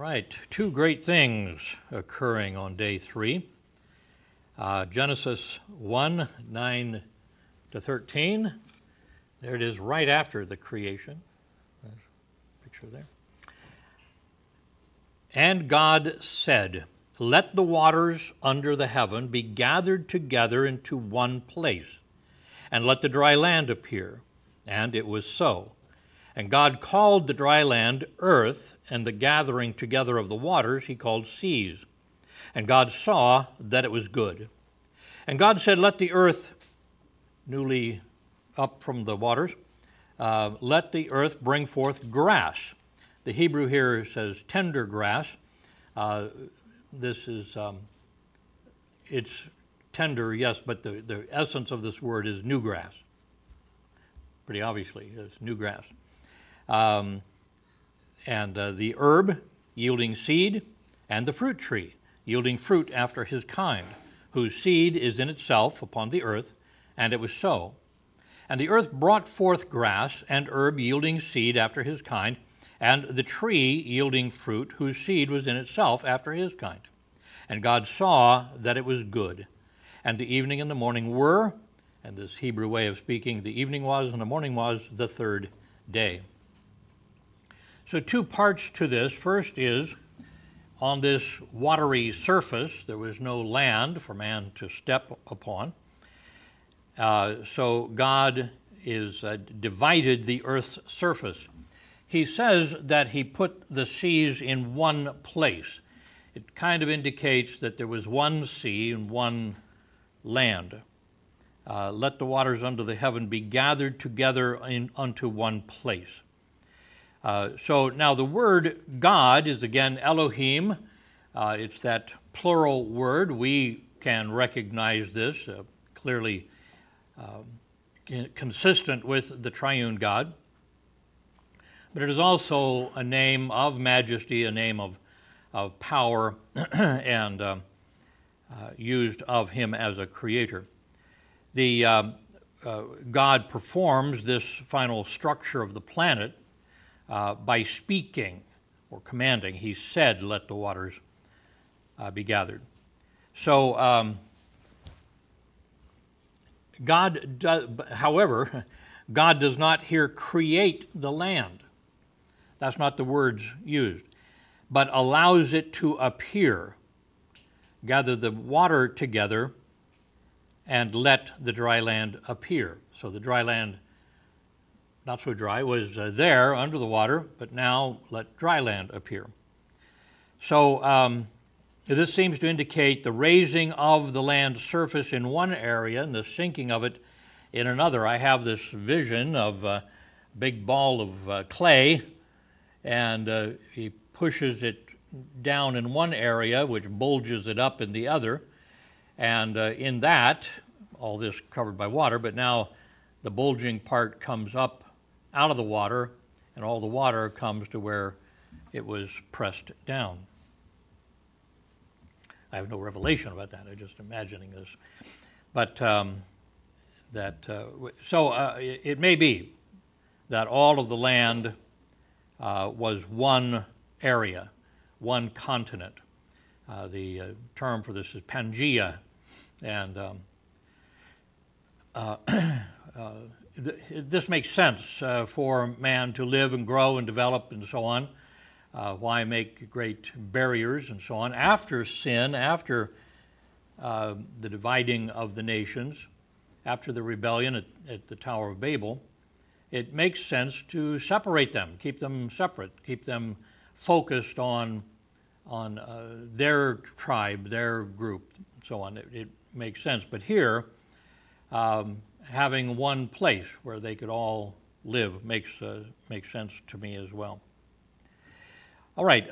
right, two great things occurring on day 3. Genesis 1, 9 to 13. There it is right after the creation. There's a picture there. And God said, "Let the waters under the heaven be gathered together into one place, and let the dry land appear." And it was so. And God called the dry land earth, and the gathering together of the waters he called seas. And God saw that it was good. And God said, "Let the earth, newly up from the waters, let the earth bring forth grass." The Hebrew here says tender grass. This is, it's tender, yes, but the essence of this word is new grass. Pretty obviously, it's new grass. And the herb yielding seed, and the fruit tree yielding fruit after his kind, whose seed is in itself upon the earth, and it was so. And the earth brought forth grass, and herb yielding seed after his kind, and the tree yielding fruit, whose seed was in itself after his kind. And God saw that it was good. And the evening and the morning were, and this Hebrew way of speaking, the evening was and the morning was the third day. So two parts to this. First is, on this watery surface, there was no land for man to step upon. So God is divided the earth's surface. He says that he put the seas in one place. It kind of indicates that there was one sea and one land. Let the waters under the heaven be gathered together unto one place. So now the word God is again Elohim. It's that plural word. We can recognize this clearly consistent with the triune God. But it is also a name of majesty, a name of power, and used of him as a creator. God performs this final structure of the planet by speaking or commanding. He said, "Let the waters be gathered." So however, God does not here create the land. That's not the words used, but allows it to appear. Gather the water together and let the dry land appear. So the dry land, not so dry, was there under the water, but now let dry land appear. So this seems to indicate the raising of the land's surface in one area and the sinking of it in another. I have this vision of a big ball of clay, and he pushes it down in one area, which bulges it up in the other. And in that, all this covered by water, but now the bulging part comes up out of the water, and all the water comes to where it was pressed down. I have no revelation about that. I'm just imagining this. But it may be that all of the land was one area, one continent. The term for this is Pangea, and this makes sense for man to live and grow and develop and so on. Why make great barriers and so on? After sin, after the dividing of the nations, after the rebellion at the Tower of Babel, it makes sense to separate them, keep them separate, keep them focused on their tribe, their group, and so on. It makes sense. But here, having one place where they could all live makes sense to me as well. All right,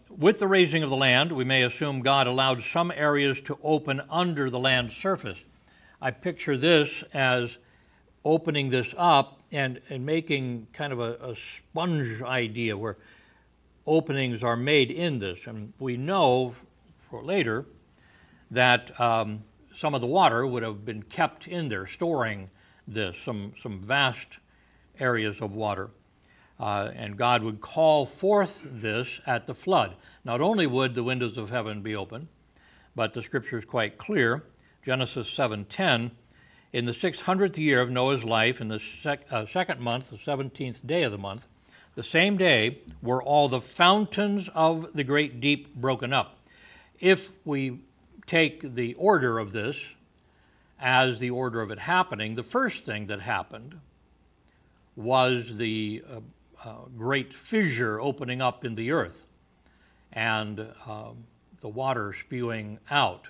with the raising of the land, we may assume God allowed some areas to open under the land's surface. I picture this as opening this up and making kind of a sponge idea where openings are made in this. And we know for later that some of the water would have been kept in there, storing this, some vast areas of water. And God would call forth this at the flood. Not only would the windows of heaven be open, but the scripture is quite clear. Genesis 7:10, in the 600th year of Noah's life, in the second month, the 17th day of the month, the same day were all the fountains of the great deep broken up. If we take the order of this as the order of it happening, the first thing that happened was the great fissure opening up in the earth and the water spewing out.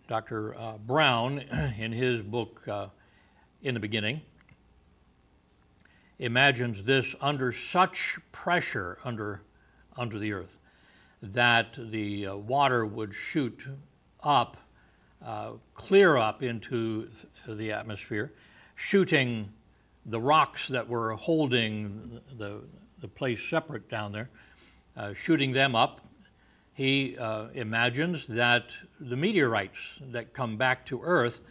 Dr. Brown, in his book, In the Beginning, imagines this under such pressure under the earth that the water would shoot up, clear up into the atmosphere, shooting the rocks that were holding the place separate down there, shooting them up. He imagines that the meteorites that come back to Earth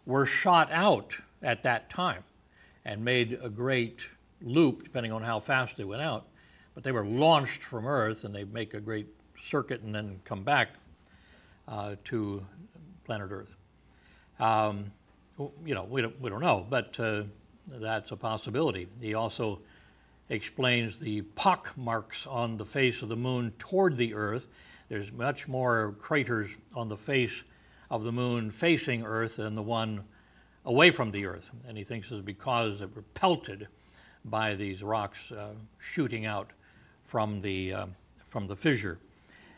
were shot out at that time and made a great loop, depending on how fast they went out. But they were launched from Earth, and they make a great circuit and then come back to planet Earth. We don't know, but that's a possibility. He also explains the pock marks on the face of the moon toward the Earth. There's much more craters on the face of the moon facing Earth than the one away from the Earth. And he thinks it's because they were pelted by these rocks shooting out from the fissure.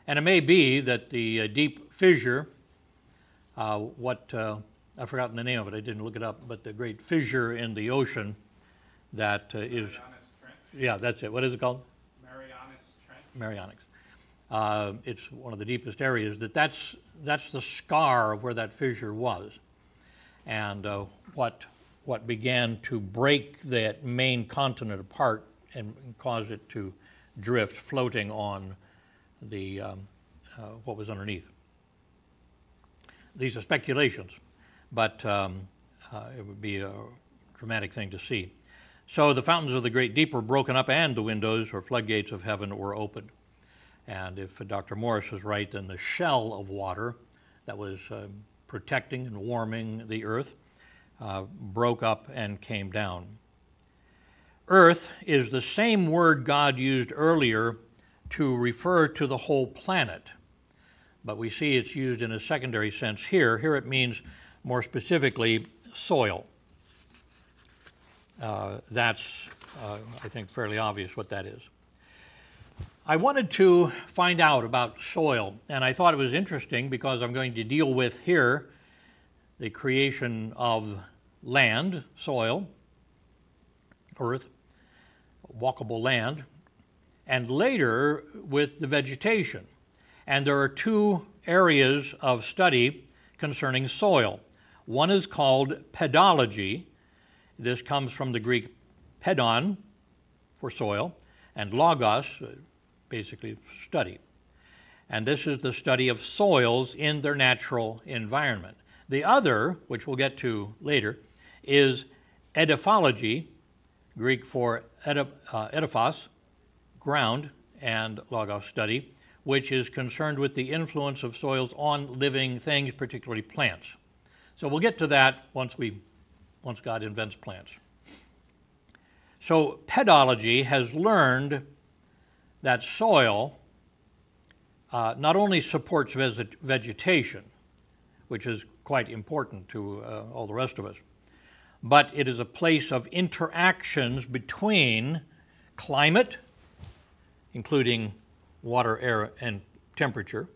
And it may be that the deep fissure, I've forgotten the name of it, I didn't look it up, but the great fissure in the ocean that is... Marianas Trench? Yeah, that's it. What is it called? Marianas Trench? Marianas. It's one of the deepest areas. That's the scar of where that fissure was. And what began to break that main continent apart and cause it to drift, floating on the what was underneath. These are speculations, but it would be a dramatic thing to see. So the fountains of the great deep were broken up, and the windows or floodgates of heaven were opened. And if Dr. Morris was right, then the shell of water that was protecting and warming the earth broke up and came down. Earth is the same word God used earlier to refer to the whole planet, but we see it's used in a secondary sense here. Here it means more specifically soil. That's, I think, fairly obvious what that is. I wanted to find out about soil, and I thought it was interesting because I'm going to deal with here the creation of land, soil, earth, walkable land, and later with the vegetation. And there are two areas of study concerning soil. One is called pedology. This comes from the Greek pedon, for soil, and logos, basically study. And this is the study of soils in their natural environment. The other, which we'll get to later, is edaphology, Greek for edaphos, ground, and logos study, which is concerned with the influence of soils on living things, particularly plants. So we'll get to that once God invents plants. So pedology has learned that soil not only supports vegetation, which is quite important to all the rest of us, but it is a place of interactions between climate, including water, air, and temperature,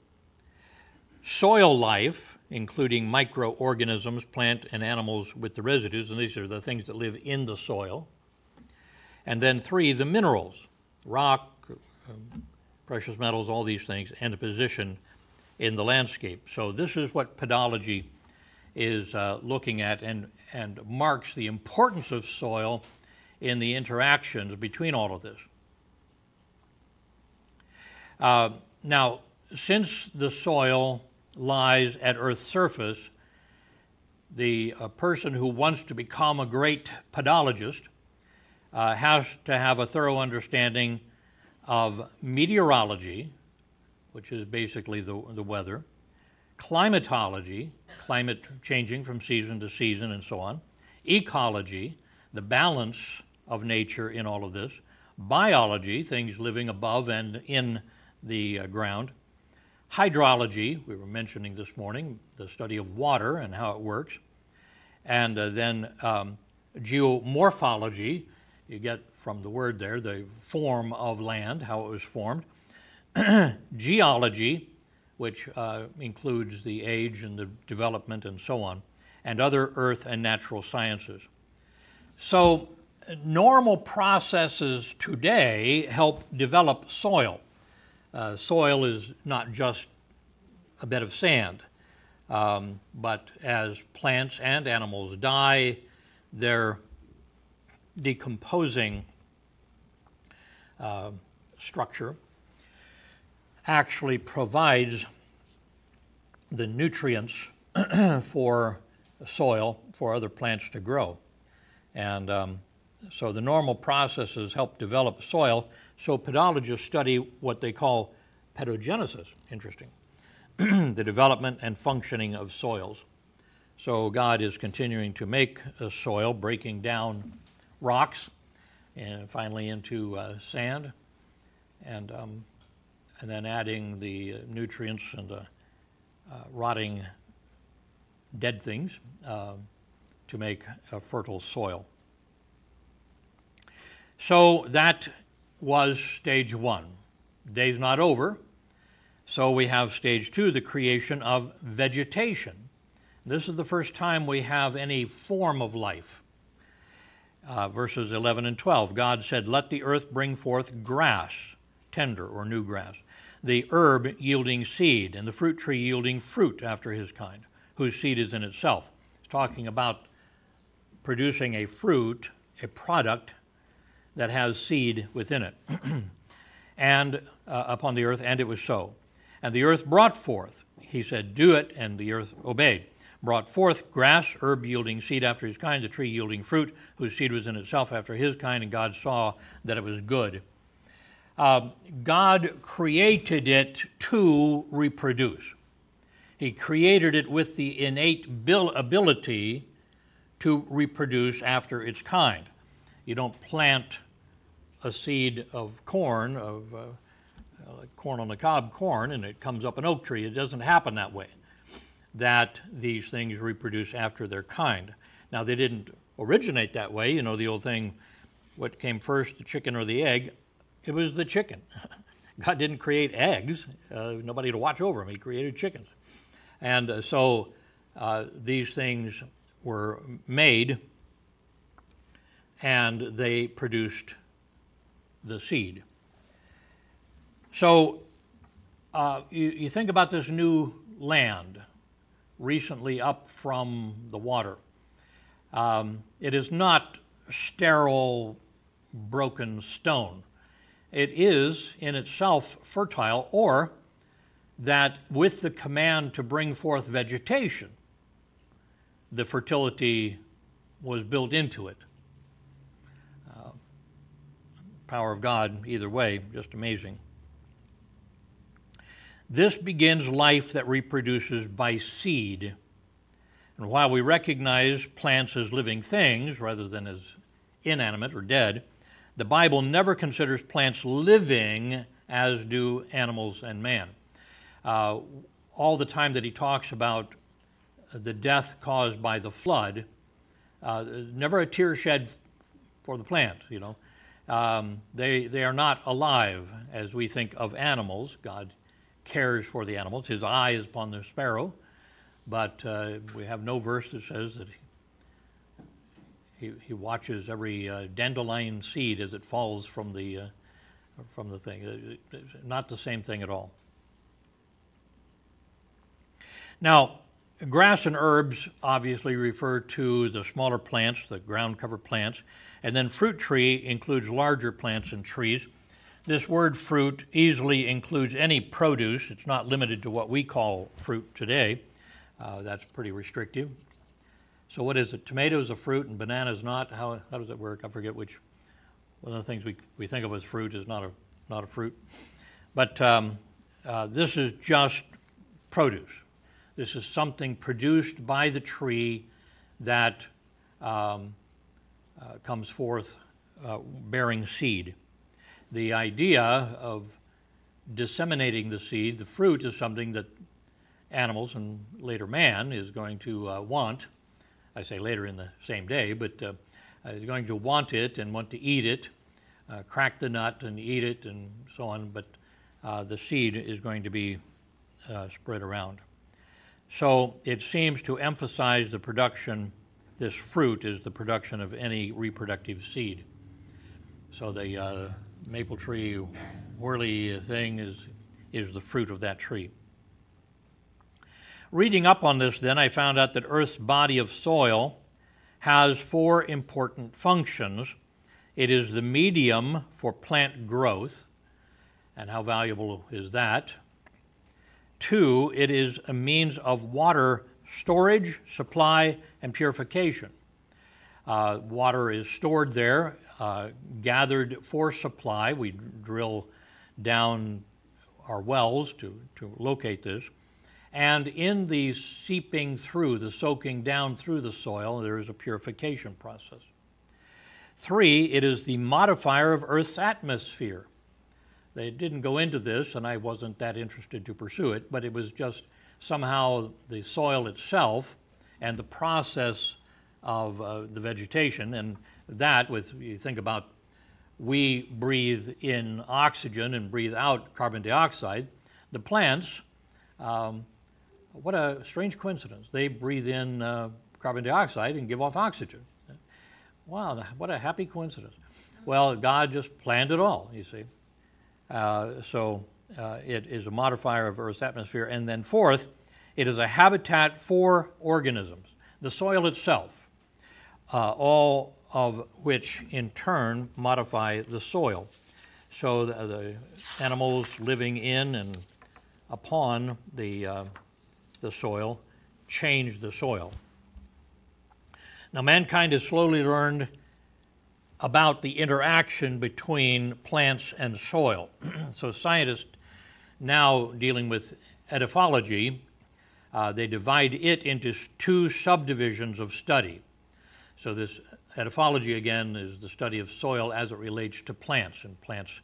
soil life, including microorganisms, plant and animals with the residues, and these are the things that live in the soil, and then 3, the minerals, rock, precious metals, all these things, and the position in the landscape. So this is what pedology is looking at and marks the importance of soil in the interactions between all of this. Now, since the soil lies at Earth's surface, the person who wants to become a great pedologist has to have a thorough understanding of meteorology, which is basically the weather, climatology, climate changing from season to season and so on, ecology, the balance of nature in all of this, biology, things living above and in the ground, hydrology, we were mentioning this morning, the study of water and how it works, and then geomorphology, you get from the word there, the form of land, how it was formed, geology, which includes the age and the development and so on, and other earth and natural sciences. So normal processes today help develop soil. Soil is not just a bed of sand, but as plants and animals die, their decomposing structure actually provides the nutrients for soil for other plants to grow. And so the normal processes help develop soil. So pedologists study what they call pedogenesis, interesting, the development and functioning of soils. So God is continuing to make a soil, breaking down rocks and finally into sand, and then adding the nutrients and the rotting dead things to make a fertile soil. So that was stage one. Day's not over, so we have stage two, the creation of vegetation. This is the first time we have any form of life. Verses 11 and 12, God said, "Let the earth bring forth grass, tender or new grass, the herb yielding seed, and the fruit tree yielding fruit after his kind, whose seed is in itself." It's talking about producing a fruit, a product that has seed within it. And upon the earth, and it was so. And the earth brought forth, he said, "Do it," and the earth obeyed. Brought forth grass, herb yielding seed after his kind, the tree yielding fruit, whose seed was in itself after his kind, and God saw that it was good. God created it to reproduce. He created it with the innate ability to reproduce after its kind. You don't plant a seed of corn, like corn on the cob corn, and it comes up an oak tree. It doesn't happen that way, that these things reproduce after their kind. Now, they didn't originate that way. You know, the old thing, what came first, the chicken or the egg? It was the chicken. God didn't create eggs. Nobody to watch over him. He created chickens. And so these things were made, and they produced the seed. So you think about this new land recently up from the water. It is not sterile, broken stone. It is in itself fertile, or that with the command to bring forth vegetation, the fertility was built into it. Power of God, either way, just amazing. This begins life that reproduces by seed. And while we recognize plants as living things rather than as inanimate or dead, the Bible never considers plants living as do animals and man. All the time that he talks about the death caused by the flood, never a tear shed for the plant, you know. They are not alive as we think of animals. God cares for the animals. His eye is upon the sparrow, but we have no verse that says that he watches every dandelion seed as it falls from the thing. It's not the same thing at all. Now, grass and herbs obviously refer to the smaller plants, the ground cover plants, and then fruit tree includes larger plants and trees. This word fruit easily includes any produce. It's not limited to what we call fruit today. That's pretty restrictive. So what is it? Tomato is a fruit and banana is not? How does it work? I forget which one of the things we think of as fruit is not a fruit. But this is just produce. This is something produced by the tree that comes forth bearing seed. The idea of disseminating the seed, the fruit, is something that animals and later man is going to want. I say later in the same day, but is going to want it and want to eat it, crack the nut and eat it and so on, but the seed is going to be spread around. So it seems to emphasize the production, this fruit is the production of any reproductive seed. So the maple tree whirly thing is the fruit of that tree. Reading up on this then, I found out that Earth's body of soil has 4 important functions. It is the medium for plant growth, and how valuable is that? 2, it is a means of water storage, supply, and purification. Water is stored there, gathered for supply. We drill down our wells to locate this. And in the seeping through, the soaking down through the soil, there is a purification process. 3, it is the modifier of Earth's atmosphere. They didn't go into this, and I wasn't that interested to pursue it, but it was just somehow the soil itself and the process of the vegetation, and that, you think about, we breathe in oxygen and breathe out carbon dioxide. The plants, what a strange coincidence. They breathe in carbon dioxide and give off oxygen. Wow, what a happy coincidence. Well, God just planned it all, you see. It is a modifier of Earth's atmosphere. And then 4th, it is a habitat for organisms, the soil itself, all of which in turn modify the soil. So the animals living in and upon the soil change the soil. Now, mankind has slowly learned about the interaction between plants and soil. So scientists now dealing with edaphology, they divide it into 2 subdivisions of study. So this edaphology, again, is the study of soil as it relates to plants and plants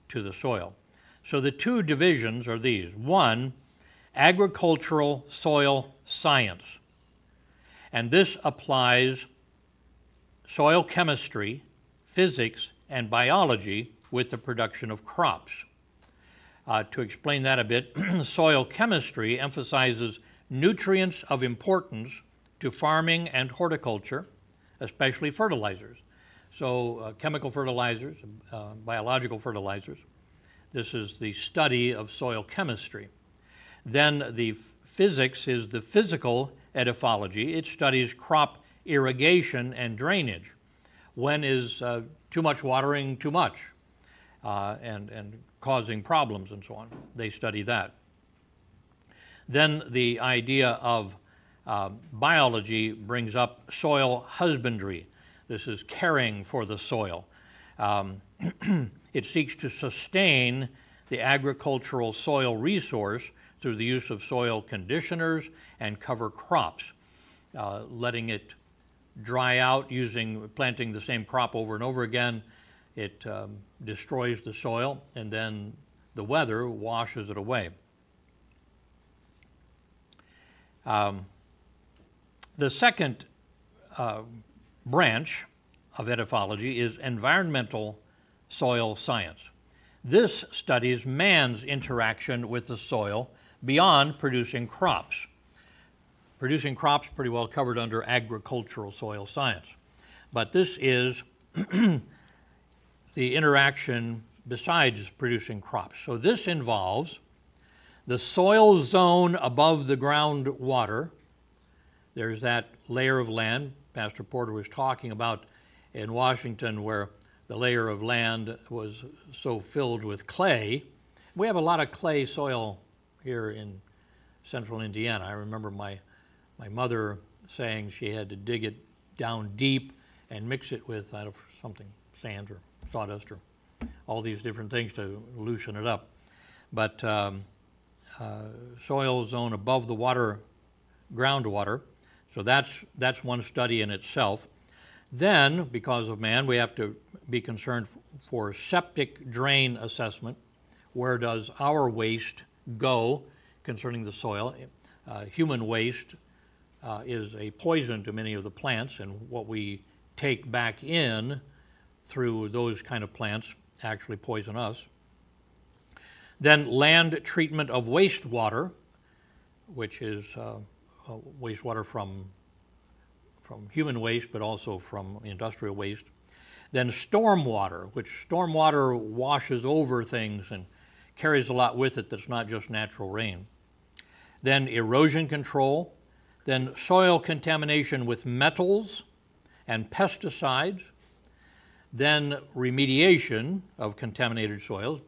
to the soil. So the 2 divisions are these. 1, agricultural soil science. And this applies soil chemistry, physics, and biology with the production of crops. To explain that a bit, soil chemistry emphasizes nutrients of importance to farming and horticulture, especially fertilizers. So chemical fertilizers, biological fertilizers. This is the study of soil chemistry. Then the physics is the physical edaphology. It studies crop irrigation and drainage. When is too much watering too much and causing problems and so on? They study that. Then the idea of biology brings up soil husbandry. This is caring for the soil. It seeks to sustain the agricultural soil resource through the use of soil conditioners and cover crops, letting it dry out planting the same crop over and over again. It destroys the soil, and then the weather washes it away. The second branch of edaphology is environmental soil science. This studies man's interaction with the soil beyond producing crops. Producing crops pretty well covered under agricultural soil science. But this is the interaction besides producing crops. So this involves the soil zone above the groundwater. There's that layer of land Pastor Porter was talking about in Washington, where the layer of land was so filled with clay. We have a lot of clay soil here in central Indiana. I remember my mother saying she had to dig it down deep and mix it with something, sand or sawdust or all these different things to loosen it up. But soil zone above the water, groundwater, so that's one study in itself. Then, because of man, we have to be concerned for septic drain assessment. Where does our waste go concerning the soil? Human waste is a poison to many of the plants, and what we take back in through those kind of plants actually poison us. Then land treatment of wastewater, which is wastewater from human waste, but also from industrial waste. Then stormwater, which stormwater washes over things and carries a lot with it that's not just natural rain. Then erosion control. Then soil contamination with metals and pesticides. Then remediation of contaminated soils,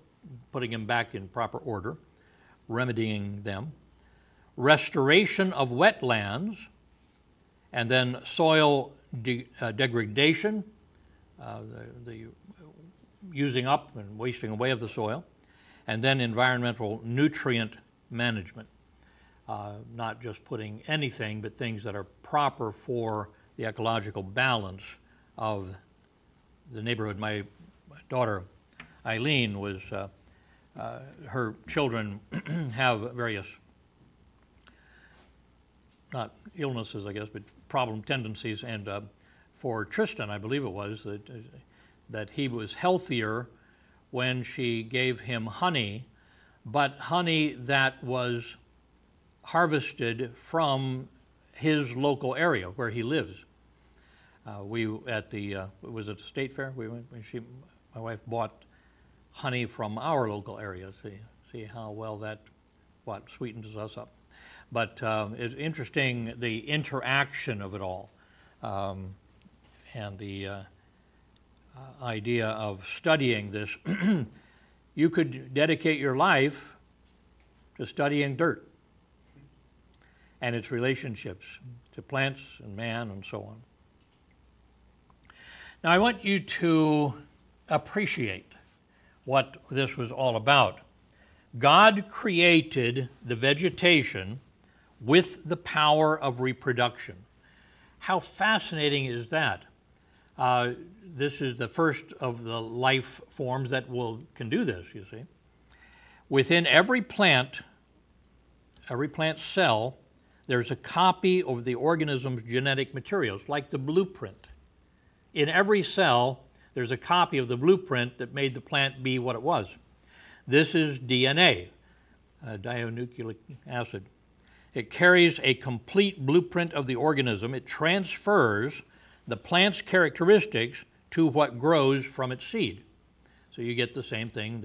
putting them back in proper order, remedying them. Restoration of wetlands, and then soil degradation, the using up and wasting away of the soil, and then environmental nutrient management, not just putting anything, but things that are proper for the ecological balance of the neighborhood. My daughter Eileen was, her children have various, not illnesses, I guess, but problem tendencies. And for Tristan, I believe it was, that he was healthier when she gave him honey, but honey that was harvested from his local area where he lives. We at the was it the state fair? We went. My wife bought honey from our local area. See how well that sweetens us up. But it's interesting the interaction of it all, and the idea of studying this. You could dedicate your life to studying dirt and its relationships to plants and man and so on. Now I want you to appreciate what this was all about. God created the vegetation with the power of reproduction. How fascinating is that? This is the first of the life forms that can do this, you see. Within every plant cell, there's a copy of the organism's genetic materials, like the blueprint. In every cell, there's a copy of the blueprint that made the plant be what it was. This is DNA, dinucleic acid. It carries a complete blueprint of the organism. It transfers the plant's characteristics to what grows from its seed. So you get the same thing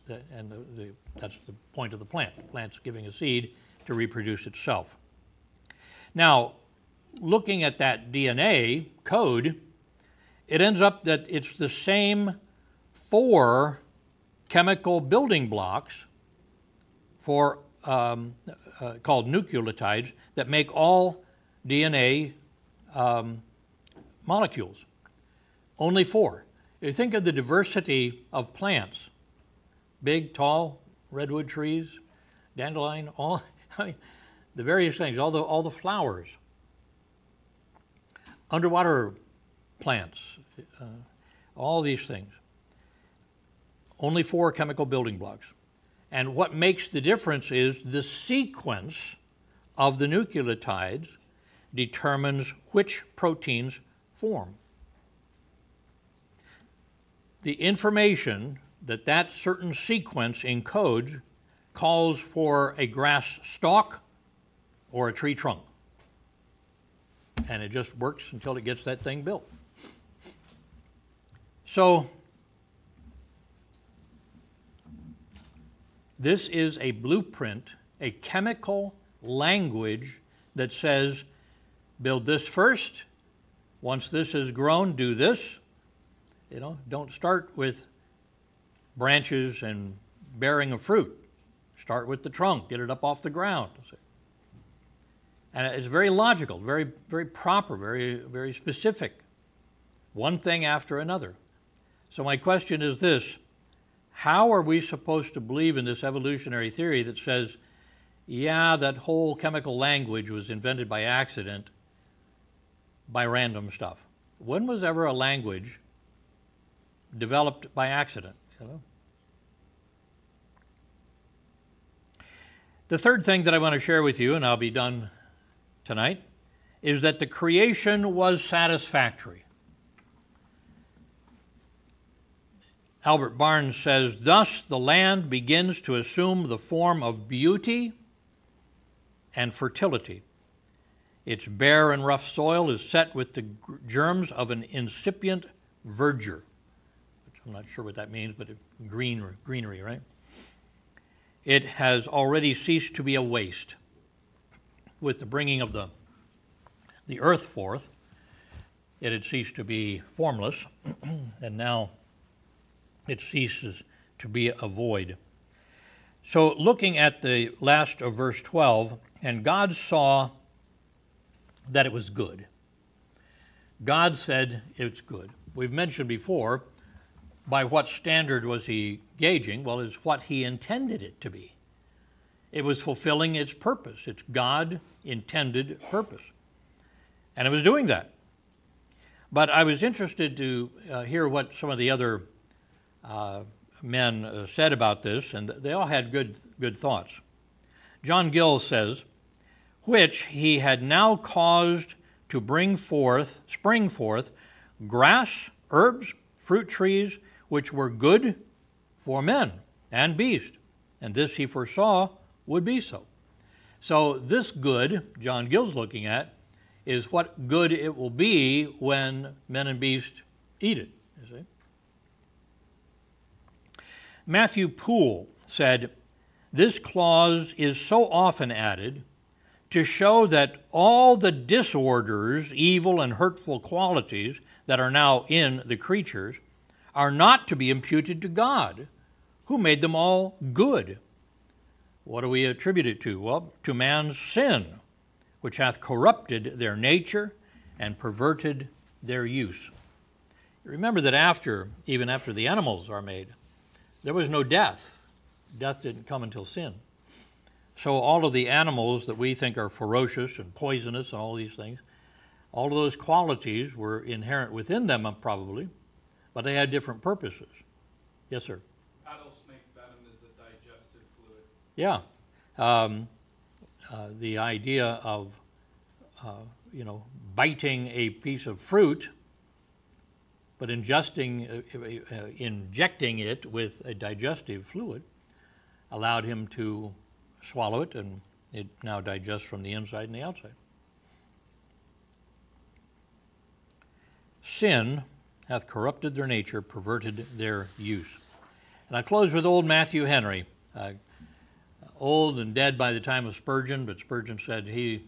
that's the point of the plant. The plant's giving a seed to reproduce itself. Now, looking at that DNA code, it ends up that it's the same 4 chemical building blocks called nucleotides that make all DNA molecules. Only 4. You think of the diversity of plants, big, tall, redwood trees, dandelion, the various things, all the flowers, underwater plants, all these things. Only 4 chemical building blocks. And what makes the difference is the sequence of the nucleotides determines which proteins form. The information that certain sequence encodes calls for a grass stalk or a tree trunk. And it just works until it gets that thing built. So, this is a blueprint, a chemical language that says, build this first. Once this is grown, do this. Don't start with branches and bearing of fruit. Start with the trunk, get it up off the ground. And it's very logical, very, very proper, very, very specific. One thing after another. So my question is this: how are we supposed to believe in this evolutionary theory that says, yeah, that whole chemical language was invented by accident, by random stuff? When was ever a language developed by accident? You know? The third thing that I want to share with you, and I'll be done tonight, is that the creation was satisfactory. Albert Barnes says, thus the land begins to assume the form of beauty and fertility. Its bare and rough soil is set with the germs of an incipient verdure, which I'm not sure what that means, but greenery, right? It has already ceased to be a waste. With the bringing of the earth forth, it had ceased to be formless, and now it ceases to be a void. So looking at the last of verse 12, and God saw that it was good. God said it's good. We've mentioned before, by what standard was he gauging? Well, it's what he intended it to be. It was fulfilling its purpose, its God-intended purpose. And it was doing that. But I was interested to hear what some of the other men said about this, and they all had good thoughts. John Gill says, which he had now caused to spring forth, grass, herbs, fruit trees, which were good for men and beast, and this he foresaw would be so. So this good, John Gill's looking at, is what good it will be when men and beast eat it, you see. Matthew Poole said, this clause is so often added to show that all the disorders, evil and hurtful qualities that are now in the creatures are not to be imputed to God, who made them all good. What do we attribute it to? Well, to man's sin, which hath corrupted their nature and perverted their use. Remember that even after the animals are made, there was no death. Death didn't come until sin. So all of the animals that we think are ferocious and poisonous and all these things, all of those qualities were inherent within them probably, but they had different purposes. Yes, sir? Rattlesnake venom is a digestive fluid. Yeah. The idea of, biting a piece of fruit, but injecting it with a digestive fluid allowed him to swallow it, and it now digests from the inside and the outside. Sin hath corrupted their nature, perverted their use. And I close with old Matthew Henry, old and dead by the time of Spurgeon, but Spurgeon said he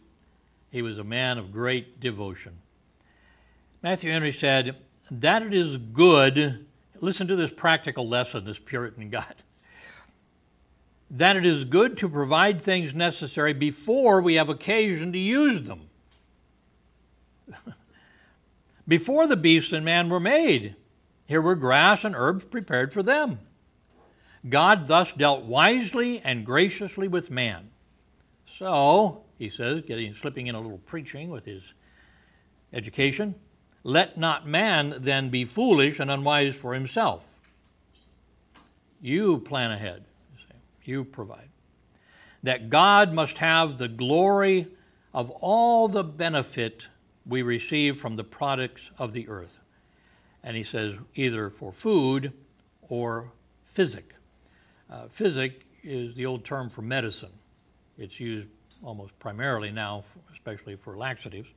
was a man of great devotion. Matthew Henry said, that it is good, listen to this practical lesson, this Puritan got, that it is good to provide things necessary before we have occasion to use them. Before the beasts and man were made, here were grass and herbs prepared for them. God thus dealt wisely and graciously with man. So, he says, slipping in a little preaching with his education, let not man then be foolish and unwise for himself. You plan ahead. You provide. That God must have the glory of all the benefit we receive from the products of the earth. And he says either for food or physic. Physic is the old term for medicine. It's used almost primarily now, especially for laxatives,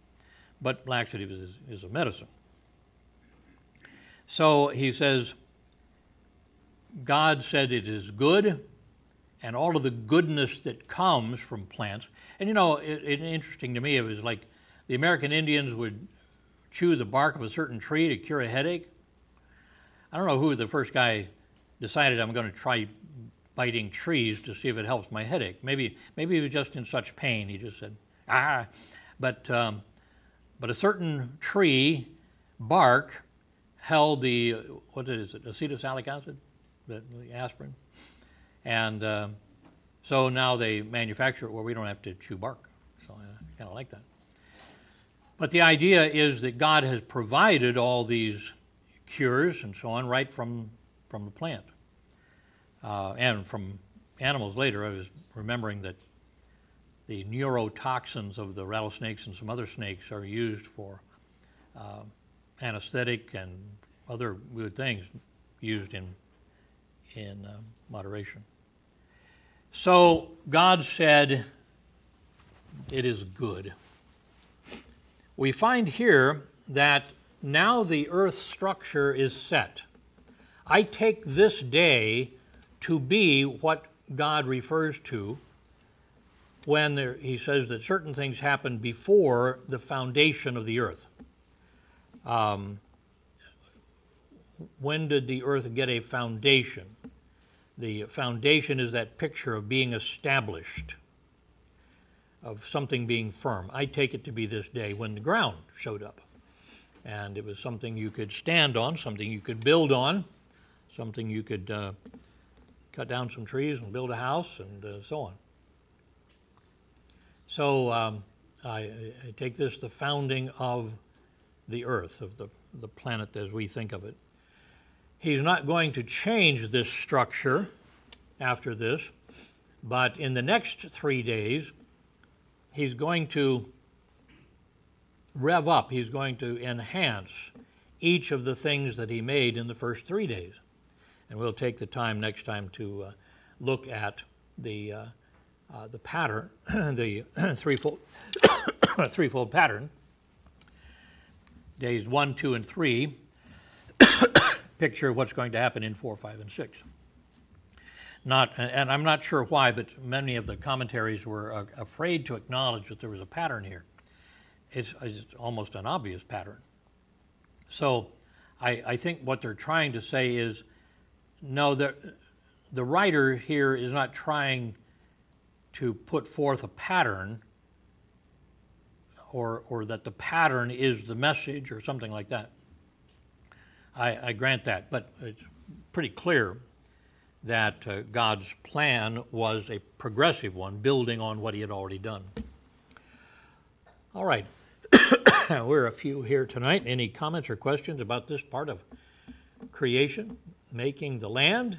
but laxative is a medicine. So he says, God said it is good, and all of the goodness that comes from plants. And it's interesting to me, it was like the American Indians would chew the bark of a certain tree to cure a headache. I don't know who the first guy decided I'm going to try biting trees to see if it helps my headache. Maybe he was just in such pain, he just said, But a certain tree bark held the, what is it, acetylsalic acid, the aspirin. And so now they manufacture it where we don't have to chew bark. So I kind of like that. But the idea is that God has provided all these cures and so on right from the plant. And from animals later. I was remembering that the neurotoxins of the rattlesnakes and some other snakes are used for anesthetic and other good things used in moderation. So God said, it is good. We find here that now the earth's structure is set. I take this day to be what God refers to when he says that certain things happen before the foundation of the earth. When did the earth get a foundation? The foundation is that picture of being established, of something being firm. I take it to be this day when the ground showed up. And it was something you could stand on, something you could build on, something you could cut down some trees and build a house and so on. So I take this the founding of the earth, of the planet as we think of it. He's not going to change this structure after this, but in the next 3 days, he's going to rev up, he's going to enhance each of the things that he made in the first 3 days. And we'll take the time next time to look at the pattern, the threefold pattern. Days 1, 2, and 3 picture what's going to happen in 4, 5, and 6. And I'm not sure why, but many of the commentaries were afraid to acknowledge that there was a pattern here. It's almost an obvious pattern. So I think what they're trying to say is, no, the writer here is not trying to put forth a pattern or that the pattern is the message or something like that. I grant that, but it's pretty clear that God's plan was a progressive one, building on what he had already done. All right, we're a few here tonight. Any comments or questions about this part of creation, making the land